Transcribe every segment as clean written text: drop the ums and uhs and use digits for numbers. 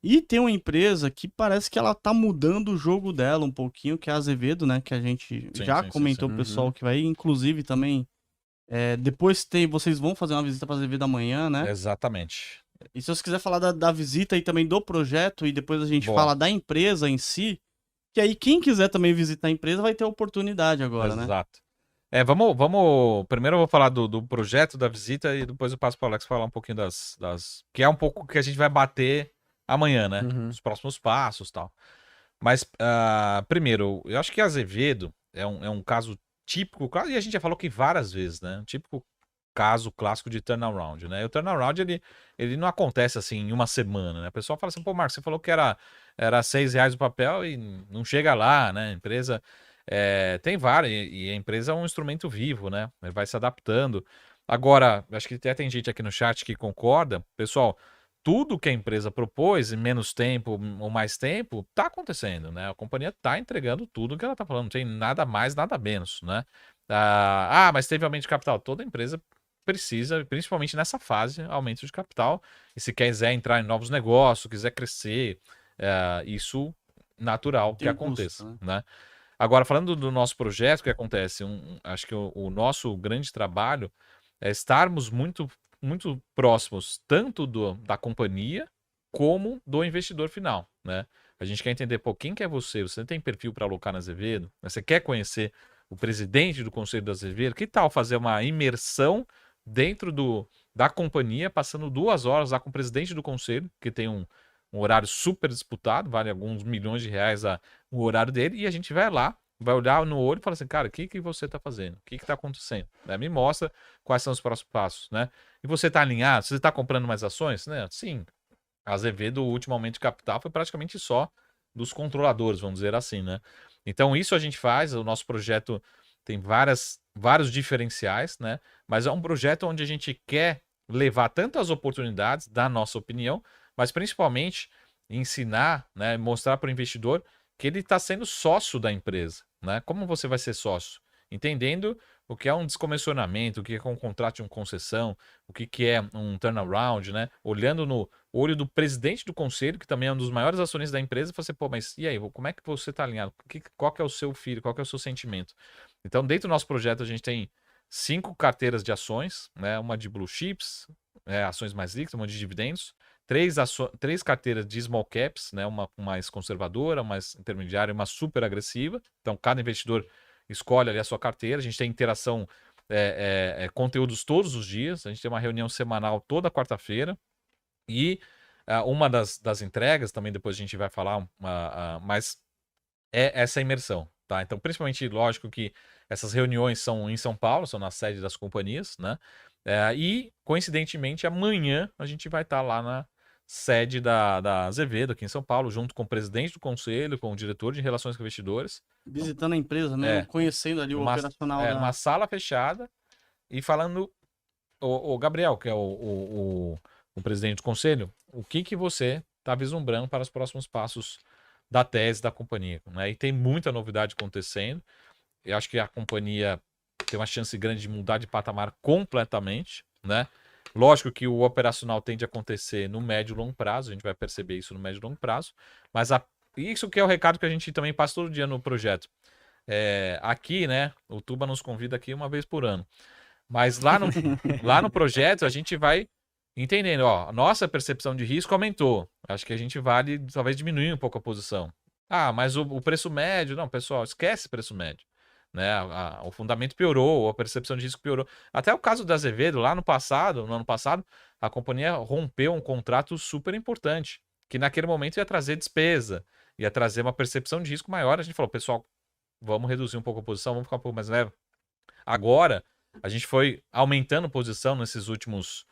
E tem uma empresa que parece que ela tá mudando o jogo dela um pouquinho, que é a Azevedo, né? Que a gente Sim, já sim, sim, sim. comentou pro pessoal Uhum. que vai, inclusive também. Depois vocês vão fazer uma visita pra Azevedo amanhã, né? Exatamente. E se você quiser falar da visita e também do projeto, e depois a gente Boa. fala da empresa em si, que aí quem quiser também visitar a empresa vai ter a oportunidade agora, né? Exato. Vamos. Primeiro eu vou falar do projeto, da visita, e depois eu passo para o Alex falar um pouquinho das. Que é um pouco que a gente vai bater amanhã, né? Uhum. Os próximos passos e tal. Mas, primeiro, eu acho que Azevedo é um caso típico, claro, e a gente já falou que várias vezes, né? Um típico caso clássico de turnaround, né? E o turnaround, ele não acontece assim em uma semana, né? O pessoal fala assim, pô, Marcos, você falou que era R$ 6 o papel e não chega lá, né? A empresa tem várias, e a empresa é um instrumento vivo, né? Ele vai se adaptando. Agora, acho que até tem gente aqui no chat que concorda. Pessoal, tudo que a empresa propôs em menos tempo ou mais tempo, está acontecendo, né? A companhia está entregando tudo que ela está falando, não tem nada mais, nada menos, né? Mas teve aumento de capital. Toda empresa precisa, principalmente nessa fase, aumento de capital. E se quiser entrar em novos negócios, quiser crescer, isso natural que Tem um custo, aconteça, né? né? Agora, falando do nosso projeto, o que acontece? Acho que o nosso grande trabalho é estarmos muito, muito próximos tanto da companhia como do investidor final, né? A gente quer entender, pô, quem que é você? Você tem perfil para alocar na Azevedo? Você quer conhecer o presidente do Conselho da Azevedo? Que tal fazer uma imersão dentro da companhia, passando 2 horas lá com o presidente do conselho, que tem um horário super disputado, vale alguns milhões de reais o horário dele, e a gente vai lá, vai olhar no olho e falar assim, cara, o que que você está fazendo? O que que está acontecendo? Né? Me mostra quais são os próximos passos, né? E você está alinhado? Você está comprando mais ações? Né? Sim. A Azevedo, o último aumento de capital foi praticamente só dos controladores, vamos dizer assim, né? Então, isso a gente faz, o nosso projeto tem vários diferenciais, né? Mas é um projeto onde a gente quer levar tantas oportunidades, da nossa opinião, mas principalmente ensinar, né, mostrar para o investidor que ele está sendo sócio da empresa, né? Como você vai ser sócio? Entendendo o que é um descomissionamento, o que é um contrato de uma concessão, o que é um turnaround, né? Olhando no olho do presidente do conselho, que também é um dos maiores acionistas da empresa, e você, pô, mas e aí, como é que você está alinhado? Qual que é o seu filho? Qual que é o seu sentimento? Então, dentro do nosso projeto, a gente tem 5 carteiras de ações, né? Uma de blue chips, ações mais líquidas, uma de dividendos, três carteiras de small caps, né? Uma mais conservadora, uma mais intermediária e uma super agressiva. Então, cada investidor escolhe ali a sua carteira. A gente tem interação, conteúdos todos os dias. A gente tem uma reunião semanal toda quarta-feira. E uma das entregas, também depois a gente vai falar, mas é essa imersão, tá? Então, principalmente, lógico que essas reuniões são em São Paulo, são na sede das companhias, né? E, coincidentemente, amanhã a gente vai estar lá na sede da Azevedo, aqui em São Paulo, junto com o presidente do conselho, com o diretor de relações com investidores. Então, Visitando a empresa mesmo, é, conhecendo ali o numa, operacional numa da. sala fechada e falando, o Gabriel, que é o presidente do conselho, o que que você está vislumbrando para os próximos passos da tese da companhia, né? E tem muita novidade acontecendo. Eu acho que a companhia tem uma chance grande de mudar de patamar completamente, né? Lógico que o operacional tende a acontecer no médio e longo prazo, a gente vai perceber isso no médio e longo prazo, mas isso que é o recado que a gente também passa todo dia no projeto. Aqui, né, o Tuba nos convida aqui uma vez por ano. Mas lá no projeto a gente vai entendendo, ó, a nossa percepção de risco aumentou. Acho que a gente vale talvez diminuir um pouco a posição. Mas o preço médio, não, pessoal, esquece preço médio. Né? O fundamento piorou, a percepção de risco piorou. Até o caso da Azevedo, lá no ano passado, a companhia rompeu um contrato super importante, que naquele momento ia trazer despesa, ia trazer uma percepção de risco maior. A gente falou, pessoal, vamos reduzir um pouco a posição, vamos ficar um pouco mais leve. Agora, a gente foi aumentando posição nesses últimos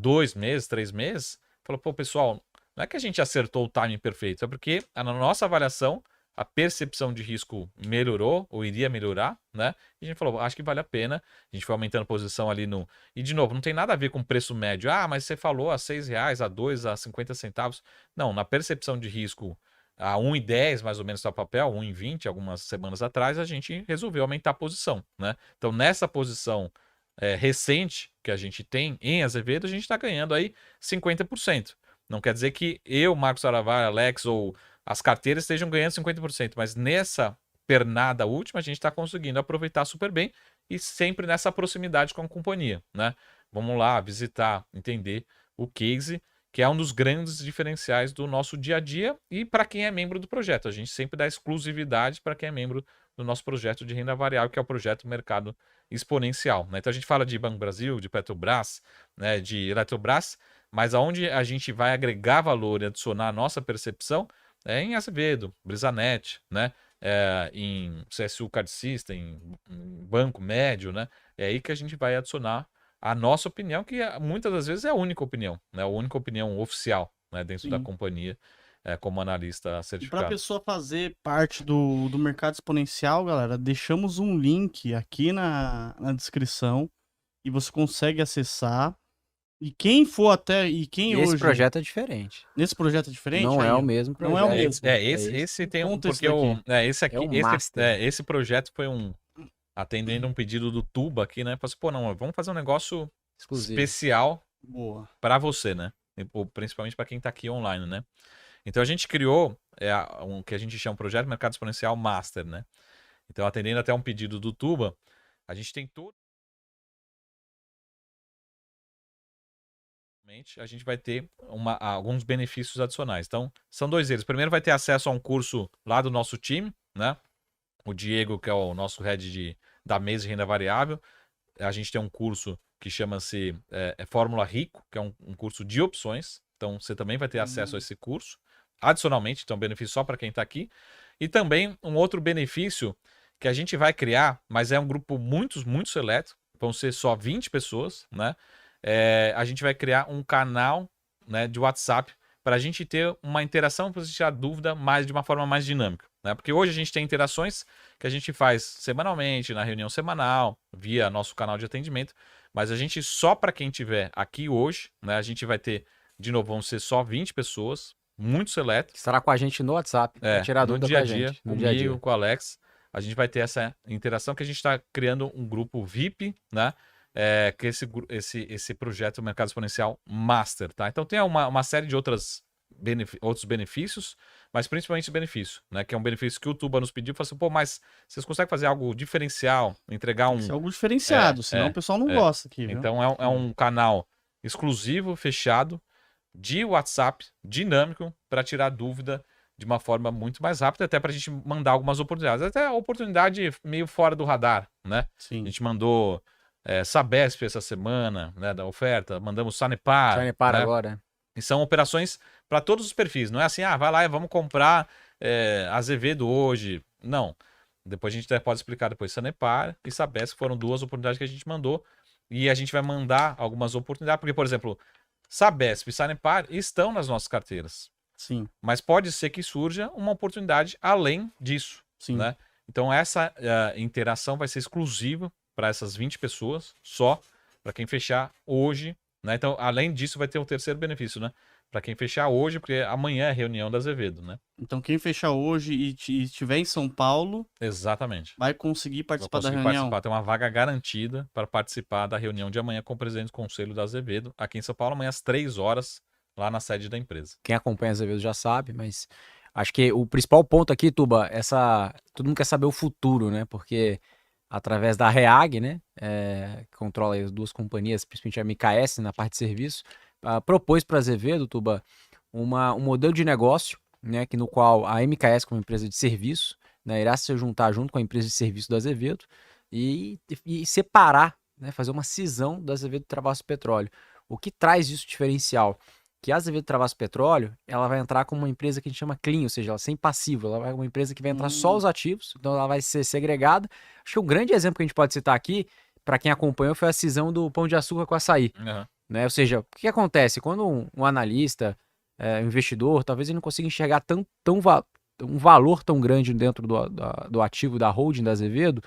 2 meses, 3 meses. Falou, pô, pessoal, não é que a gente acertou o timing perfeito, é porque na nossa avaliação, a percepção de risco melhorou, ou iria melhorar, né? E a gente falou, acho que vale a pena. A gente foi aumentando posição ali no. E, de novo, não tem nada a ver com preço médio. Mas você falou a R$ 6, a 2, a 50 centavos. Não, na percepção de risco a 1,10 mais ou menos está papel, 1,20 algumas semanas atrás, a gente resolveu aumentar a posição, né? Então, nessa posição recente que a gente tem em Azevedo, a gente está ganhando aí 50%. Não quer dizer que eu, Marcos Aravar, Alex ou as carteiras estejam ganhando 50%, mas nessa pernada última a gente está conseguindo aproveitar super bem e sempre nessa proximidade com a companhia, né? Vamos lá visitar, entender o case, que é um dos grandes diferenciais do nosso dia a dia e para quem é membro do projeto. A gente sempre dá exclusividade para quem é membro do nosso projeto de renda variável, que é o projeto Mercado Exponencial, né? Então a gente fala de Banco Brasil, de Petrobras, né, de Eletrobras, mas aonde a gente vai agregar valor e adicionar a nossa percepção é em Azevedo, Brisanet, né? Em CSU Card System, em Banco Médio, né? É aí que a gente vai adicionar a nossa opinião, que muitas das vezes é a única opinião, né? A única opinião oficial, né, dentro da Sim. companhia, como analista E para a certificado. pessoa fazer parte do mercado exponencial, galera, deixamos um link aqui na descrição e você consegue acessar. E quem for até. E quem E hoje. esse projeto é diferente. Nesse projeto é diferente? Não Aí, é o ó. mesmo Não é o projeto. mesmo. Esse tem Conta esse porque esse aqui, É um master. esse projeto foi atendendo um pedido do Tuba aqui, né? Falei assim, pô, não, vamos fazer um negócio Exclusivo. especial Boa. para você, né? Principalmente para quem está aqui online, né? Então a gente criou que a gente chama Projeto Mercado Exponencial Master, né? Então, atendendo até um pedido do Tuba, a gente tem todo. A gente vai ter alguns benefícios adicionais. Então, são dois eles. Primeiro, vai ter acesso a um curso lá do nosso time, né? O Diego, que é o nosso head da mesa de renda variável. A gente tem um curso que chama-se Fórmula Rico, que é um curso de opções. Então, você também vai ter acesso a esse curso. Adicionalmente, então, benefício só para quem está aqui. E também um outro benefício que a gente vai criar, mas é um grupo muito, muito seleto. Vão ser só 20 pessoas, né? A gente vai criar um canal, né, de WhatsApp para a gente ter uma interação, para você tirar dúvida de uma forma mais dinâmica, né? Porque hoje a gente tem interações que a gente faz semanalmente, na reunião semanal, via nosso canal de atendimento, mas a gente só para quem tiver aqui hoje, né, a gente vai ter, de novo, vão ser só 20 pessoas, muito seleto. Estará com a gente no WhatsApp, para tirar dúvida com a gente. No dia a dia, com o Alex, a gente vai ter essa interação que a gente está criando um grupo VIP, né? Que esse projeto Mercado Exponencial Master, tá? Então tem uma série de outros benefícios, mas principalmente benefício, né? Que é um benefício que o Tuba nos pediu, falou assim, pô, mas vocês conseguem fazer algo diferencial, entregar Tem que ser algo diferenciado, senão o pessoal não gosta aqui, viu? Então é um canal exclusivo, fechado, de WhatsApp, dinâmico, para tirar dúvida de uma forma muito mais rápida, até para a gente mandar algumas oportunidades. Até a oportunidade meio fora do radar, né? Sim. A gente mandou Sabesp essa semana, né, da oferta, mandamos Sanepar. Sanepar, né? agora. E são operações para todos os perfis. Não é assim, vai lá e vamos comprar Azevedo hoje. Não. Depois a gente pode explicar depois. Sanepar e Sabesp foram duas oportunidades que a gente mandou. E a gente vai mandar algumas oportunidades, porque, por exemplo, Sabesp e Sanepar estão nas nossas carteiras. Sim. Mas pode ser que surja uma oportunidade além disso. Sim. Né? Então essa interação vai ser exclusiva para essas 20 pessoas, só para quem fechar hoje. Né? Então, além disso, vai ter um terceiro benefício, né? Para quem fechar hoje, porque amanhã é a reunião da Azevedo, né? Então, quem fechar hoje e estiver em São Paulo, exatamente, vai conseguir participar da reunião. participar. Tem uma vaga garantida para participar da reunião de amanhã com o presidente do Conselho da Azevedo, aqui em São Paulo, amanhã às 3 horas, lá na sede da empresa. Quem acompanha a Azevedo já sabe, mas acho que o principal ponto aqui, Tuba, todo mundo quer saber o futuro, né? Porque através da REAG, né, que controla as duas companhias, principalmente a MKS na parte de serviço, propôs para a Azevedo, Tuba, um modelo de negócio, né, no qual a MKS, como empresa de serviço, né, irá se juntar junto com a empresa de serviço da Azevedo e separar, né, fazer uma cisão da Azevedo Travassos Petróleo. O que traz isso diferencial? Que a Azevedo Travassos Petróleo, ela vai entrar como uma empresa que a gente chama clean, ou seja, ela sem passivo, ela vai uma empresa que vai entrar só os ativos, então ela vai ser segregada. Acho que um grande exemplo que a gente pode citar aqui, para quem acompanhou, foi a cisão do Pão de Açúcar com açaí. Né? Ou seja, o que acontece? Quando um analista, um investidor, talvez ele não consiga enxergar um valor tão grande dentro do ativo da holding da Azevedo,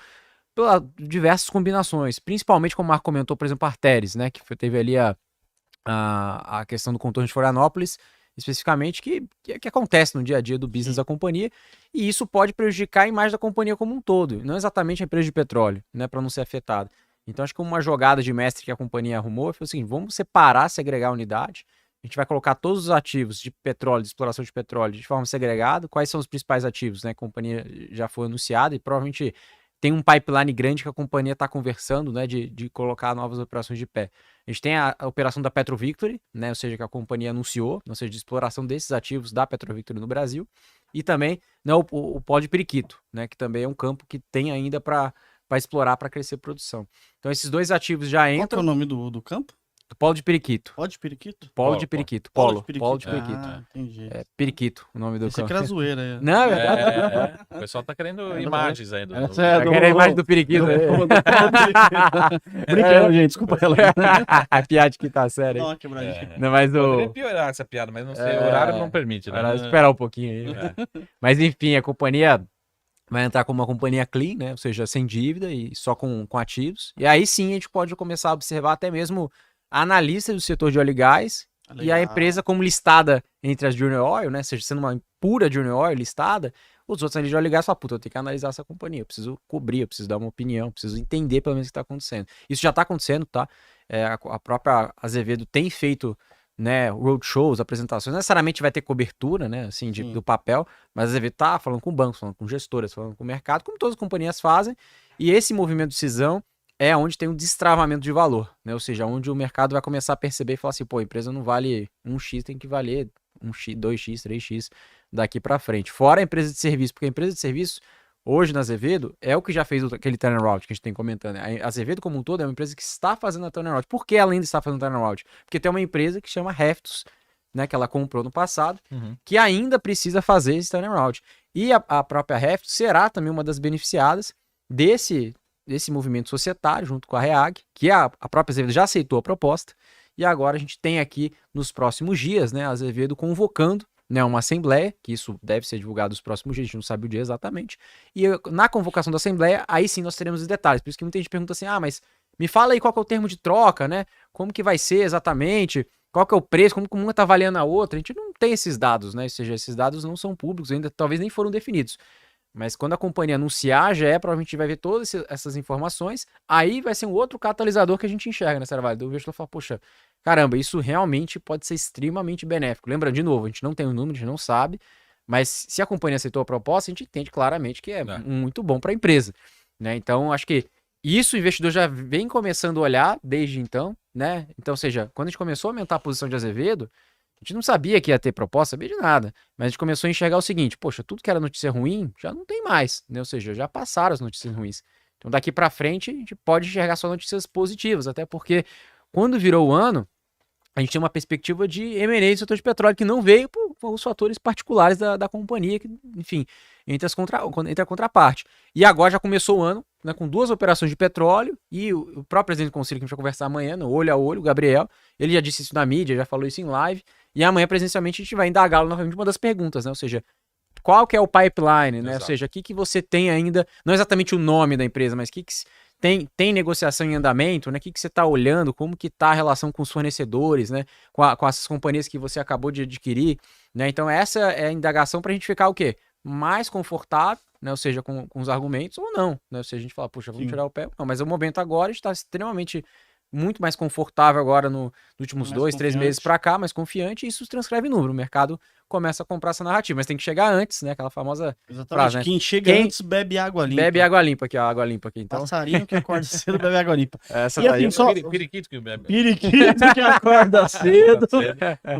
pelas diversas combinações, principalmente como o Marco comentou, por exemplo, a Arteris, né, que teve ali a questão do contorno de Florianópolis, especificamente, que acontece no dia a dia do business da companhia, e isso pode prejudicar a imagem da companhia como um todo, não exatamente a empresa de petróleo, né, para não ser afetada. Então, acho que uma jogada de mestre que a companhia arrumou foi assim, vamos separar, segregar a unidade, a gente vai colocar todos os ativos de petróleo, de exploração de petróleo, de forma segregada. Quais são os principais ativos, né? A companhia já foi anunciada e provavelmente tem um pipeline grande que a companhia está conversando, né? De colocar novas operações de pé. A gente tem a operação da Petro Victory, né? Ou seja, que a companhia anunciou, ou seja, de exploração desses ativos da Petro Victory no Brasil. E também, né, o pó de periquito, né? Que também é um campo que tem ainda para explorar, para crescer produção. Então, esses dois ativos já Qual que é entram. o nome do campo? Do polo de periquito. Pó de periquito? Polo de periquito. Polo Polo de de periquito. Ah, entendi. É periquito o nome do Esse aqui campo. era zoeira. É. Não, é verdade. O pessoal tá querendo É, imagens aí. Essa é Eu quero a imagem do periquito. Brincando, gente, desculpa ela. A piada que tá séria. Dá uma quebradinha. Não, mas Poderia o... piorar essa piada, mas não sei, É, o horário não permite, né? Era esperar um pouquinho aí. É. Mas enfim, a companhia vai entrar como uma companhia clean, né? Ou seja, sem dívida e só com ativos. E aí sim a gente pode começar a observar até mesmo analistas do setor de óleo e gás e a empresa como listada entre as Junior Oil, né? Ou seja, sendo uma pura Junior Oil listada, os outros ali de óleo e gás falam, puta, eu tenho que analisar essa companhia, eu preciso cobrir, eu preciso dar uma opinião, eu preciso entender pelo menos o que está acontecendo. Isso já está acontecendo, tá? A própria Azevedo tem feito, né, roadshows, apresentações, não necessariamente vai ter cobertura, né, assim, do papel, mas a Azevedo tá falando com bancos, falando com gestoras, falando com o mercado, como todas as companhias fazem, e esse movimento de cisão é onde tem um destravamento de valor, né, ou seja, onde o mercado vai começar a perceber e falar assim, pô, a empresa não vale 1x, tem que valer 1x, 2x, 3x daqui para frente. Fora a empresa de serviço, porque a empresa de serviço, hoje na Azevedo, é o que já fez aquele turnaround que a gente tem comentando. A Azevedo, como um todo, é uma empresa que está fazendo a turnaround. Por que ela ainda está fazendo turnaround? Porque tem uma empresa que chama Heftos, né, que ela comprou no passado, que ainda precisa fazer esse turnaround. E a própria Heftos será também uma das beneficiadas desse movimento societário, junto com a REAG, que a própria Azevedo já aceitou a proposta, e agora a gente tem aqui, nos próximos dias, né, a Azevedo convocando, né, uma assembleia, que isso deve ser divulgado nos próximos dias, a gente não sabe o dia exatamente, e na convocação da assembleia, aí sim nós teremos os detalhes, por isso que muita gente pergunta assim, mas me fala aí qual que é o termo de troca, né, como que vai ser exatamente, qual que é o preço, como uma está avaliando a outra, a gente não tem esses dados, né, ou seja, esses dados não são públicos, ainda talvez nem foram definidos, mas quando a companhia anunciar, provavelmente vai ver todas essas informações, aí vai ser um outro catalisador que a gente enxerga nessa Vale. O investidor fala, poxa, caramba, isso realmente pode ser extremamente benéfico. Lembra, de novo, a gente não tem o número, a gente não sabe, mas se a companhia aceitou a proposta, a gente entende claramente que é muito bom para a empresa, né? Então, acho que isso o investidor já vem começando a olhar desde então, né? Então, ou seja, quando a gente começou a aumentar a posição de Azevedo, a gente não sabia que ia ter proposta, sabia de nada. Mas a gente começou a enxergar o seguinte, poxa, tudo que era notícia ruim já não tem mais, né? Ou seja, já passaram as notícias ruins. Então daqui para frente a gente pode enxergar só notícias positivas, até porque quando virou o ano, a gente tinha uma perspectiva de M&A do setor de petróleo que não veio por os fatores particulares da companhia, que, enfim, entre a contraparte. E agora já começou o ano, né, com 2 operações de petróleo e o próprio presidente do conselho, que a gente vai conversar amanhã, no olho a olho, o Gabriel, ele já disse isso na mídia, já falou isso em live, e amanhã presencialmente a gente vai indagá-lo novamente uma das perguntas, né, ou seja, qual que é o pipeline, né, ou seja, o que você tem ainda, não exatamente o nome da empresa, mas o que tem negociação em andamento, né? O que você está olhando, como que está a relação com os fornecedores, né? Com as companhias que você acabou de adquirir, né? Então essa é a indagação para a gente ficar o quê? Mais confortável, né? Ou seja, com os argumentos ou não, né? Ou seja, a gente fala, puxa, vamos tirar o pé. Não, mas o momento agora está extremamente muito mais confortável agora nos últimos 2, 3 meses para cá, mais confiante, e isso se transcreve em número. O mercado começa a comprar essa narrativa, mas tem que chegar antes, né? Aquela famosa frase, né? Quem chega antes bebe água limpa. Bebe água limpa aqui, ó, água limpa aqui. Então... Passarinho que acorda cedo bebe água limpa. Essa e daí assim, só... Periquito que bebe. Periquito que acorda cedo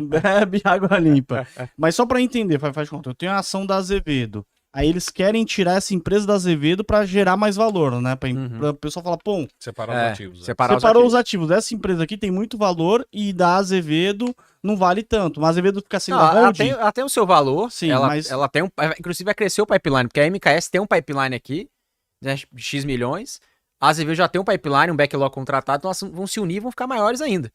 bebe água limpa. Mas só para entender, faz conta, eu tenho a ação da Azevedo. Aí eles querem tirar essa empresa da Azevedo para gerar mais valor, né? Pra o pessoal falar, pô... Separar os ativos. Separou os ativos. Essa empresa aqui tem muito valor e da Azevedo não vale tanto. Mas a Azevedo fica sem holding. Ela tem o seu valor. Sim, ela tem inclusive vai crescer o pipeline, porque a MKS tem um pipeline aqui, né, de X milhões. A Azevedo já tem um pipeline, um backlog contratado, então elas vão se unir e vão ficar maiores ainda.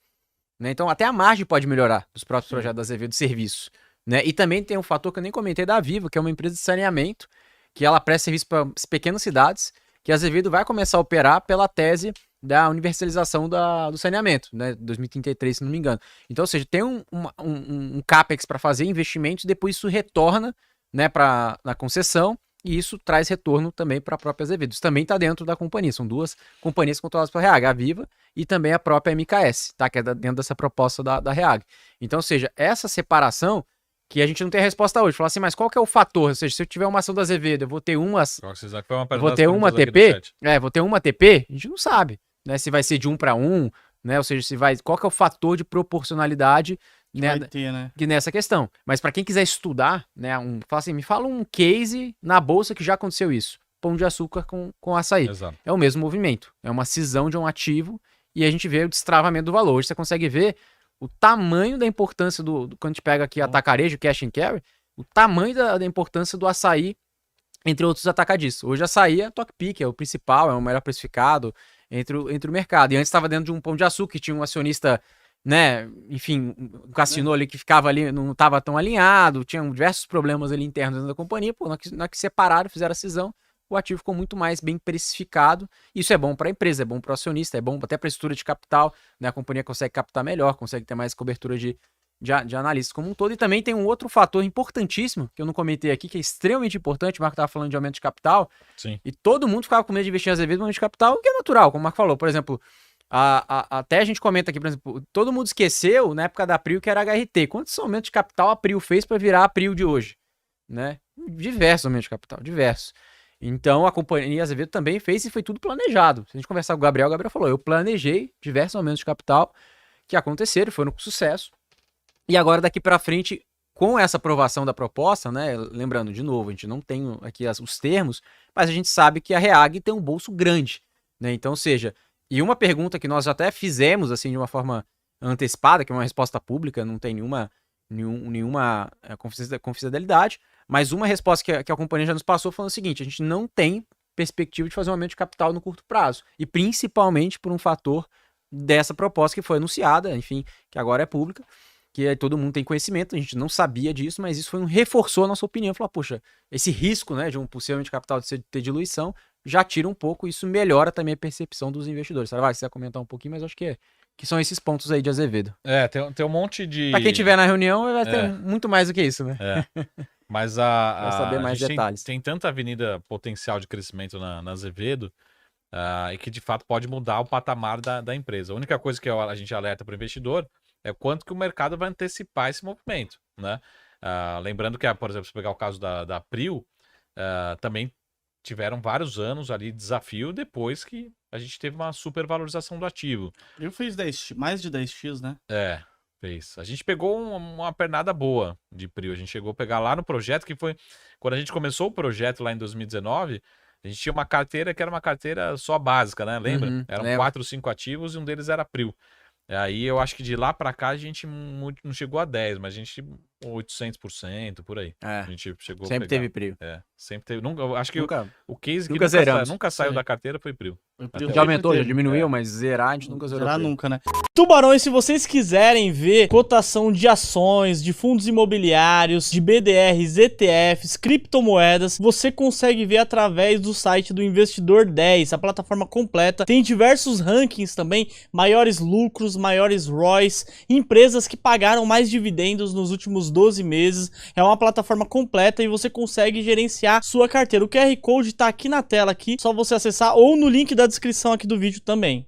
Né? Então até a margem pode melhorar dos próprios projetos da Azevedo de serviço. Né? E também tem um fator que eu nem comentei da Vivo, que é uma empresa de saneamento, que ela presta serviço para pequenas cidades, que a Azevedo vai começar a operar pela tese da universalização do saneamento, né? 2033, se não me engano. Então, ou seja, tem um CAPEX para fazer investimentos, depois isso retorna, né, na concessão, e isso traz retorno também para a própria Azevedo. Isso também está dentro da companhia. São duas companhias controladas pela REAG, a Viva e também a própria MKS, tá? Que é dentro dessa proposta da REAG. Então, ou seja, essa separação que a gente não tem a resposta hoje. Falar assim, mas qual que é o fator? Ou seja, se eu tiver uma ação da Azevedo, eu vou ter uma TP? Vou ter uma TP? A gente não sabe, né? Se vai ser de 1 para 1, né? Ou seja, qual que é o fator de proporcionalidade, né, vai ter, né? nessa questão. Mas para quem quiser estudar, né, fala assim, me fala um case na bolsa que já aconteceu isso. Pão de açúcar com açaí. Exato. É o mesmo movimento. É uma cisão de um ativo e a gente vê o destravamento do valor. Hoje você consegue ver o tamanho da importância quando a gente pega aqui atacarejo, cash and carry, o tamanho da importância do açaí entre outros atacadistas. Hoje açaí é top pick, é o principal, é o melhor precificado entre o mercado. E antes estava dentro de um Pão de Açúcar, que tinha um acionista, né, enfim, um cassino ali que ficava ali, não estava tão alinhado, tinha diversos problemas ali internos dentro da companhia. Pô, na que separaram, fizeram a cisão, o ativo ficou muito mais bem precificado. Isso é bom para a empresa, é bom para o acionista, é bom até para a estrutura de capital, né? A companhia consegue captar melhor, consegue ter mais cobertura de analistas como um todo. E também tem um outro fator importantíssimo, que eu não comentei aqui, que é extremamente importante. O Marco estava falando de aumento de capital. Sim. E todo mundo ficava com medo de investir em Azevedo no aumento de capital, o que é natural, como o Marco falou. Por exemplo, até a gente comenta aqui, por exemplo, todo mundo esqueceu, na época da Prio, que era HRT. Quantos aumentos de capital a Prio fez para virar a Prio de hoje? Né? Diversos aumentos de capital, diversos. Então, a companhia Azevedo também fez e foi tudo planejado. Se a gente conversar com o Gabriel falou, eu planejei diversos aumentos de capital que aconteceram, foram com sucesso. E agora, daqui para frente, com essa aprovação da proposta, né, lembrando, de novo, a gente não tem aqui os termos, mas a gente sabe que a REAG tem um bolso grande, né? Então, ou seja, e uma pergunta que nós até fizemos, assim, de uma forma antecipada, que é uma resposta pública, não tem nenhuma confidencialidade, mas uma resposta que a companhia já nos passou falando o seguinte: a gente não tem perspectiva de fazer um aumento de capital no curto prazo, e principalmente por um fator dessa proposta que foi anunciada, enfim, que agora é pública, que todo mundo tem conhecimento, a gente não sabia disso, mas isso reforçou a nossa opinião, falou, poxa, esse risco, né, de um possível aumento de capital de ter diluição, já tira um pouco, isso melhora também a percepção dos investidores. Você vai comentar um pouquinho, mas acho que são esses pontos aí de Azevedo. Tem um monte de... Pra quem estiver na reunião, vai ter muito mais do que isso, né? Mas vai saber mais detalhes. Tem tanta avenida potencial de crescimento na Azevedo, e que de fato pode mudar o patamar da empresa. A única coisa que a gente alerta para o investidor é quanto que o mercado vai antecipar esse movimento, né? Lembrando que, por exemplo, se pegar o caso da Prio, também tiveram vários anos ali de desafio depois que a gente teve uma supervalorização do ativo. Eu fiz mais de 10x, né? Fez. A gente pegou uma pernada boa de Prio. A gente chegou a pegar lá no projeto, que foi... Quando a gente começou o projeto lá em 2019, a gente tinha uma carteira que era uma carteira só básica, né? Lembra? Eram 4 ou 5 ativos e um deles era Prio. Aí eu acho que de lá pra cá a gente não chegou a 10, mas a gente 800%, por aí. A gente chegou sempre teve Prio. Sempre teve. Eu acho que o case que nunca saiu da carteira foi Prio. Já aumentou, já diminuiu, mas zerar a gente nunca zerou. Zerar nunca, né? Tubarões, se vocês quiserem ver cotação de ações, de fundos imobiliários, de BDRs, ETFs, criptomoedas, você consegue ver através do site do Investidor 10, a plataforma completa. Tem diversos rankings também, maiores lucros, maiores ROIs, empresas que pagaram mais dividendos nos últimos 12 meses. É uma plataforma completa e você consegue gerenciar sua carteira. O QR Code tá aqui na tela, aqui, só você acessar ou no link da descrição aqui do vídeo também.